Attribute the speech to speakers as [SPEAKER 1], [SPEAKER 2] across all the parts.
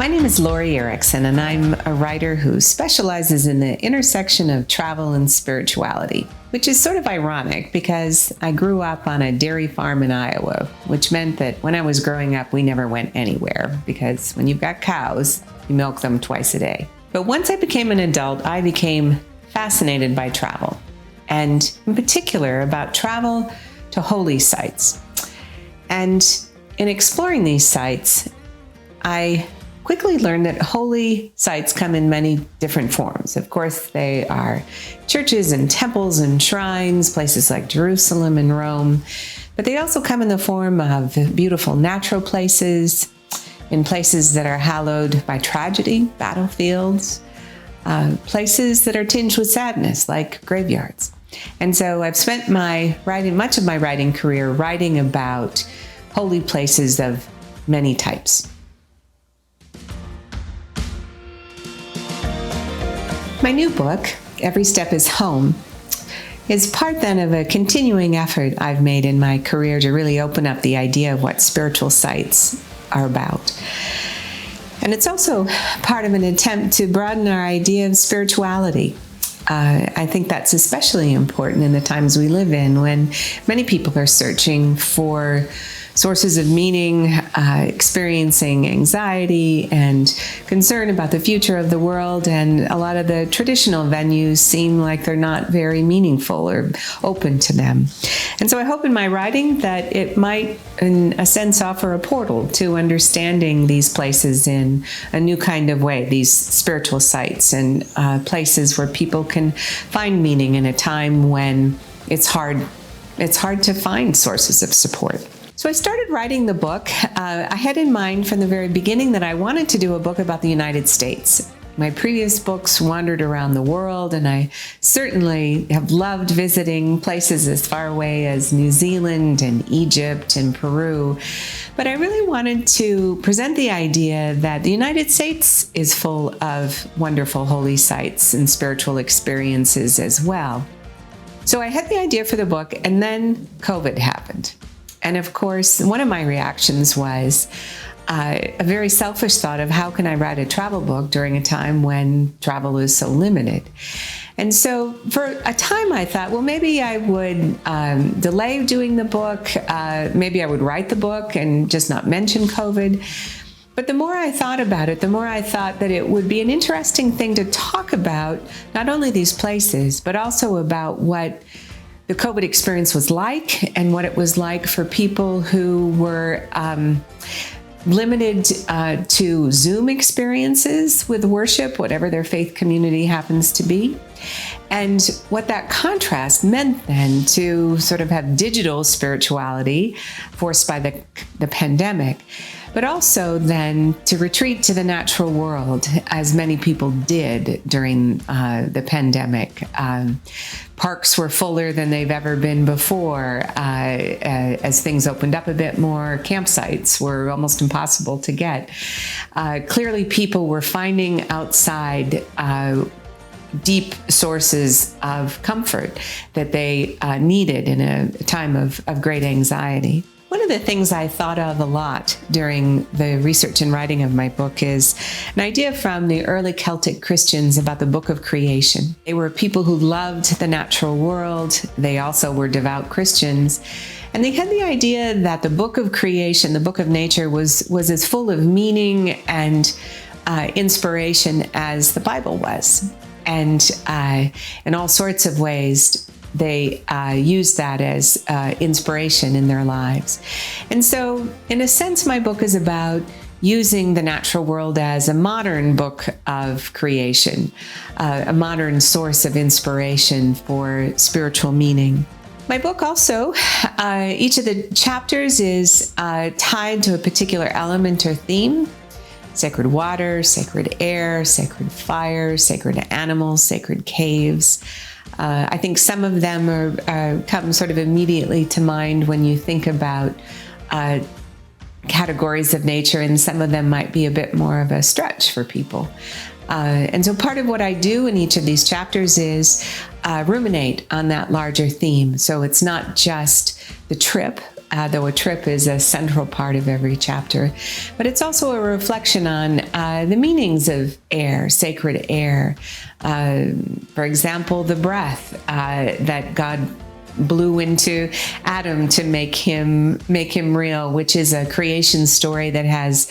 [SPEAKER 1] My name is Lori Erickson, and I'm a writer who specializes in the intersection of travel and spirituality, which is sort of ironic because I grew up on a dairy farm in Iowa, which meant that when I was growing up, we never went anywhere because when you've got cows, you milk them twice a day. But once I became an adult, I became fascinated by travel, and in particular about travel to holy sites. And in exploring these sites, I quickly learned that holy sites come in many different forms. Of course, they are churches and temples and shrines, places like Jerusalem and Rome, but they also come in the form of beautiful natural places, in places that are hallowed by tragedy, battlefields, places that are tinged with sadness, like graveyards. And so I've spent much of my writing career writing about holy places of many types. My new book, Every Step is Home, is part then of a continuing effort I've made in my career to really open up the idea of what spiritual sites are about. And it's also part of an attempt to broaden our idea of spirituality. I think that's especially important in the times we live in when many people are searching for sources of meaning, experiencing anxiety and concern about the future of the world, and a lot of the traditional venues seem like they're not very meaningful or open to them. And so I hope in my writing that it might, in a sense, offer a portal to understanding these places in a new kind of way, these spiritual sites and places where people can find meaning in a time when it's hard to find sources of support. So I started writing the book. I had in mind from the very beginning that I wanted to do a book about the United States. My previous books wandered around the world, and I certainly have loved visiting places as far away as New Zealand and Egypt and Peru. But I really wanted to present the idea that the United States is full of wonderful holy sites and spiritual experiences as well. So I had the idea for the book, and then COVID happened. And of course, one of my reactions was a very selfish thought of how can I write a travel book during a time when travel is so limited. And so for a time I thought, well, maybe I would delay doing the book. Maybe I would write the book and just not mention COVID. But the more I thought about it, the more I thought that it would be an interesting thing to talk about, not only these places, but also about what the COVID experience was like and what it was like for people who were limited to Zoom experiences with worship, whatever their faith community happens to be, and what that contrast meant then to sort of have digital spirituality forced by the pandemic, but also then to retreat to the natural world, as many people did during the pandemic. Parks were fuller than they've ever been before. As things opened up a bit more, campsites were almost impossible to get. Clearly, people were finding outside deep sources of comfort that they needed in a time of great anxiety. One of the things I thought of a lot during the research and writing of my book is an idea from the early Celtic Christians about the book of creation. They were people who loved the natural world. They also were devout Christians. And they had the idea that the book of creation, the book of nature, was as full of meaning and inspiration as the Bible was. And in all sorts of ways, they use that as inspiration in their lives. And so, in a sense, my book is about using the natural world as a modern book of creation, a modern source of inspiration for spiritual meaning. My book also, each of the chapters is tied to a particular element or theme: sacred water, sacred air, sacred fire, sacred animals, sacred caves. I think some of them come sort of immediately to mind when you think about categories of nature, and some of them might be a bit more of a stretch for people. And so part of what I do in each of these chapters is ruminate on that larger theme. So it's not just the trip though a trip is a central part of every chapter. But it's also a reflection on the meanings of air, sacred air. For example, the breath that God blew into Adam to make him real, which is a creation story that has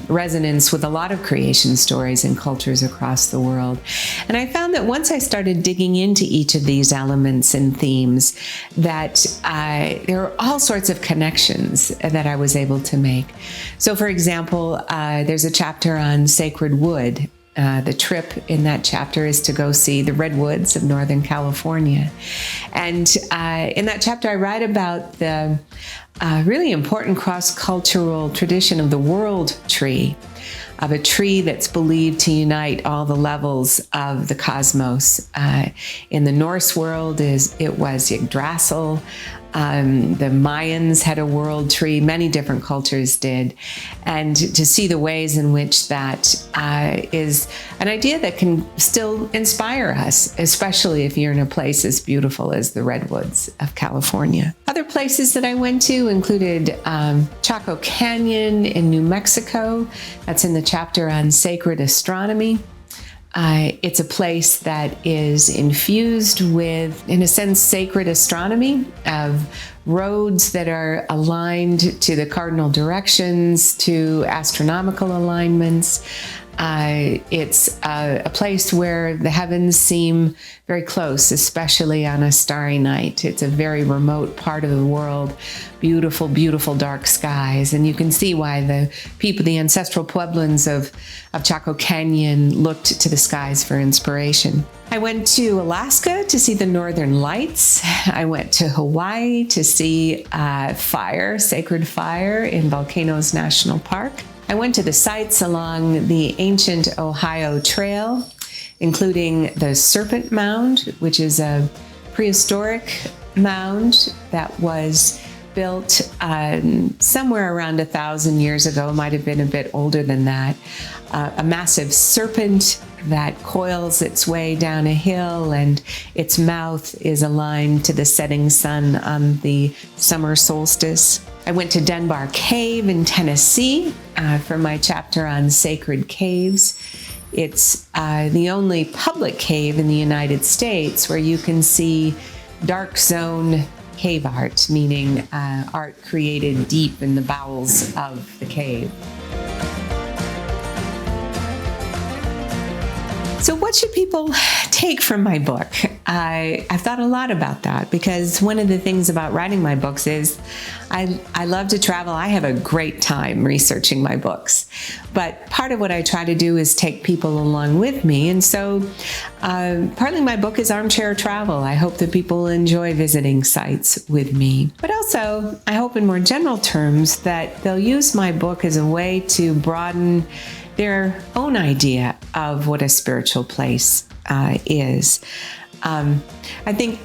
[SPEAKER 1] resonance with a lot of creation stories in cultures across the world. And I found that once I started digging into each of these elements and themes, that there are all sorts of connections that I was able to make. So, for example, there's a chapter on sacred wood. The trip in that chapter is to go see the redwoods of Northern California. And in that chapter, I write about the really important cross-cultural tradition of the world tree, of a tree that's believed to unite all the levels of the cosmos. In the Norse world, it was Yggdrasil. The Mayans had a world tree, many different cultures did. And to see the ways in which that is an idea that can still inspire us, especially if you're in a place as beautiful as the redwoods of California. Other places that I went to included Chaco Canyon in New Mexico. That's in the chapter on sacred astronomy. It's a place that is infused with, in a sense, sacred astronomy of roads that are aligned to the cardinal directions, to astronomical alignments. It's a place where the heavens seem very close, especially on a starry night. It's a very remote part of the world. Beautiful, beautiful dark skies. And you can see why the people, the ancestral Pueblans of Chaco Canyon, looked to the skies for inspiration. I went to Alaska to see the Northern Lights. I went to Hawaii to see fire, sacred fire in Volcanoes National Park. I went to the sites along the ancient Ohio Trail, including the Serpent Mound, which is a prehistoric mound that was built somewhere around 1,000 years ago, might have been a bit older than that. A massive serpent that coils its way down a hill, and its mouth is aligned to the setting sun on the summer solstice. I went to Dunbar Cave in Tennessee for my chapter on sacred caves. It's the only public cave in the United States where you can see dark zone cave art, meaning art created deep in the bowels of the cave. So what should people take from my book? I've thought a lot about that, because one of the things about writing my books is I love to travel. I have a great time researching my books. But part of what I try to do is take people along with me. And so partly my book is armchair travel. I hope that people will enjoy visiting sites with me. But also, I hope in more general terms that they'll use my book as a way to broaden their own idea of what a spiritual place is. I think,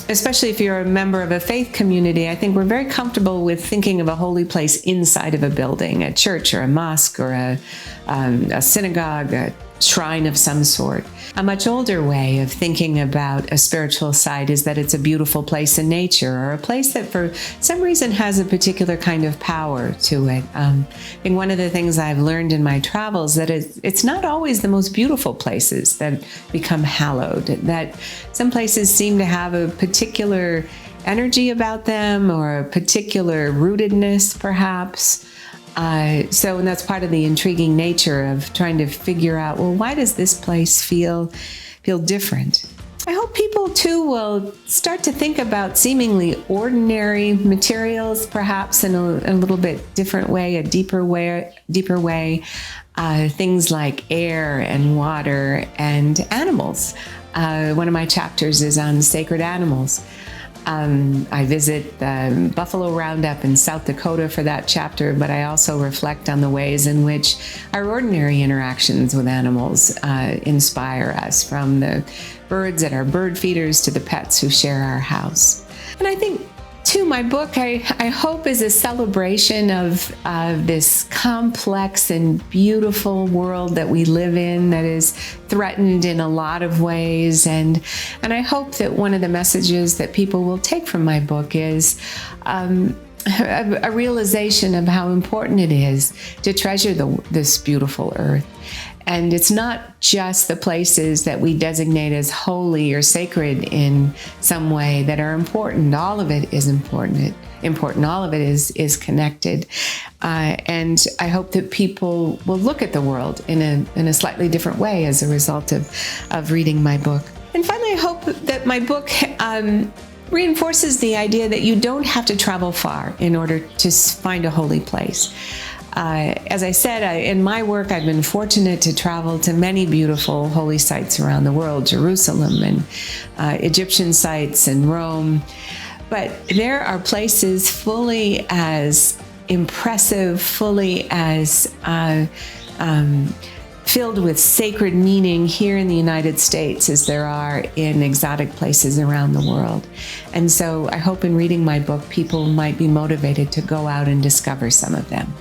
[SPEAKER 1] especially if you're a member of a faith community, I think we're very comfortable with thinking of a holy place inside of a building, a church or a mosque or a synagogue, a shrine of some sort. A much older way of thinking about a spiritual site is that it's a beautiful place in nature, or a place that for some reason has a particular kind of power to it. I think one of the things I've learned in my travels that it's not always the most beautiful places that become hallowed, that some places seem to have a particular energy about them or a particular rootedness, perhaps. And that's part of the intriguing nature of trying to figure out, well, why does this place feel different? I hope people too will start to think about seemingly ordinary materials, perhaps in a little bit different way, a deeper way. Things like air and water and animals. One of my chapters is on sacred animals. I visit the Buffalo Roundup in South Dakota for that chapter, but I also reflect on the ways in which our ordinary interactions with animals inspire us, from the birds at our bird feeders to the pets who share our house. And I think too, my book, I hope, is a celebration of this complex and beautiful world that we live in that is threatened in a lot of ways. And I hope that one of the messages that people will take from my book is a realization of how important it is to treasure this beautiful earth. And it's not just the places that we designate as holy or sacred in some way that are important. All of it is important. All of it is connected. And I hope that people will look at the world in a slightly different way as a result of reading my book. And finally, I hope that my book reinforces the idea that you don't have to travel far in order to find a holy place. As I said, in my work, I've been fortunate to travel to many beautiful holy sites around the world, Jerusalem and Egyptian sites and Rome. But there are places fully as impressive, fully as filled with sacred meaning here in the United States as there are in exotic places around the world. And so I hope in reading my book, people might be motivated to go out and discover some of them.